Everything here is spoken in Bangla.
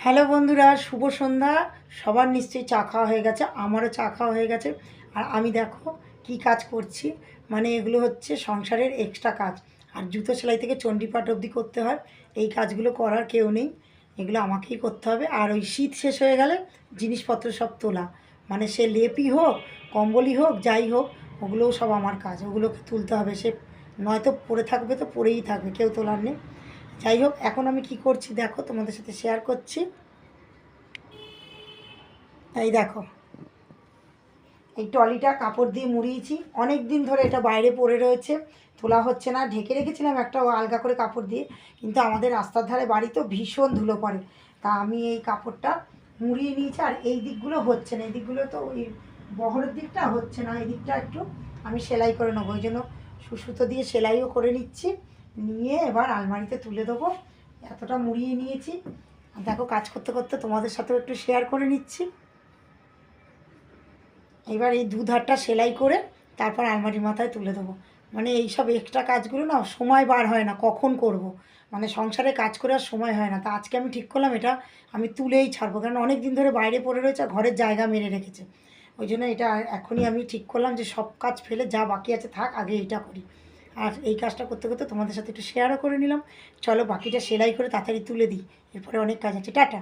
হ্যালো বন্ধুরা, শুভ সন্ধ্যা। সবার নিশ্চয়ই চা খাওয়া হয়ে গেছে, আমারও চা খাওয়া হয়ে গেছে। আর আমি দেখো কি কাজ করছি, মানে এগুলো হচ্ছে সংসারের এক্সট্রা কাজ। আর জুতো সেলাই থেকে চণ্ডীপাঠ অবধি করতে হয়। এই কাজগুলো করার কেউ নেই, এগুলো আমাকেই করতে হবে। আর ওই শীত শেষ হয়ে গেলে জিনিসপত্র সব তোলা, মানে সে লেপই হোক, কম্বলই হোক, যাই হোক, ওগুলোও সব আমার কাজ। ওগুলোকে তুলতে হবে, সে নয়তো পড়ে থাকবে তো পড়েই থাকবে, কেউ তোলার নেই। যাই হোক, এখন আমি কি করছি দেখো, তোমাদের সাথে শেয়ার করছি। এই দেখো, এই ট্রলিটা কাপড় দিয়ে মুড়িয়েছি, অনেক দিন ধরে এটা বাইরে পড়ে রয়েছে, তোলা হচ্ছে না। ঢেকে রেখেছিলাম একটা আলগা করে কাপড় দিয়ে, কিন্তু আমাদের রাস্তার ধারে বাড়ি তো ভীষণ ধুলো পড়ে। তা আমি এই কাপড়টা মুড়িয়ে নিয়েছি। আর এই দিকগুলো হচ্ছে না, এই দিকগুলো তো ওই বহরের দিকটা হচ্ছে না, এই দিকটা একটু আমি সেলাই করে নেবো, ওই জন্য সুতো দিয়ে সেলাইও করে নিচ্ছি। নিয়ে এবার আলমারিতে তুলে দেবো। এতটা মুড়িয়ে নিয়েছি, আর দেখো কাজ করতে করতে তোমাদের সাথেও একটু শেয়ার করে নিচ্ছি। এবার এই দুধারটা সেলাই করে তারপর আলমারির মাথায় তুলে দেবো। মানে এই সব এক্সট্রা কাজগুলো না সময় বার হয় না, কখন করব। মানে সংসারে কাজ করে আর সময় হয় না। তা আজকে আমি ঠিক করলাম এটা আমি তুলেই ছাড়বো, কারণ অনেক দিন ধরে বাইরে পড়ে রয়েছে আর ঘরের জায়গা মেরে রেখেছে। ওই জন্য এটা এখনই আমি ঠিক করলাম যে সব কাজ ফেলে যা বাকি আছে থাক, আগে এইটা করি। আর এই কাজটা করতে করতে তোমাদের সাথে একটু শেয়ারও করে নিলাম। চলো বাকিটা সেলাই করে তাড়াতাড়ি তুলে দিই, এরপরে অনেক কাজ আছে। টাটা।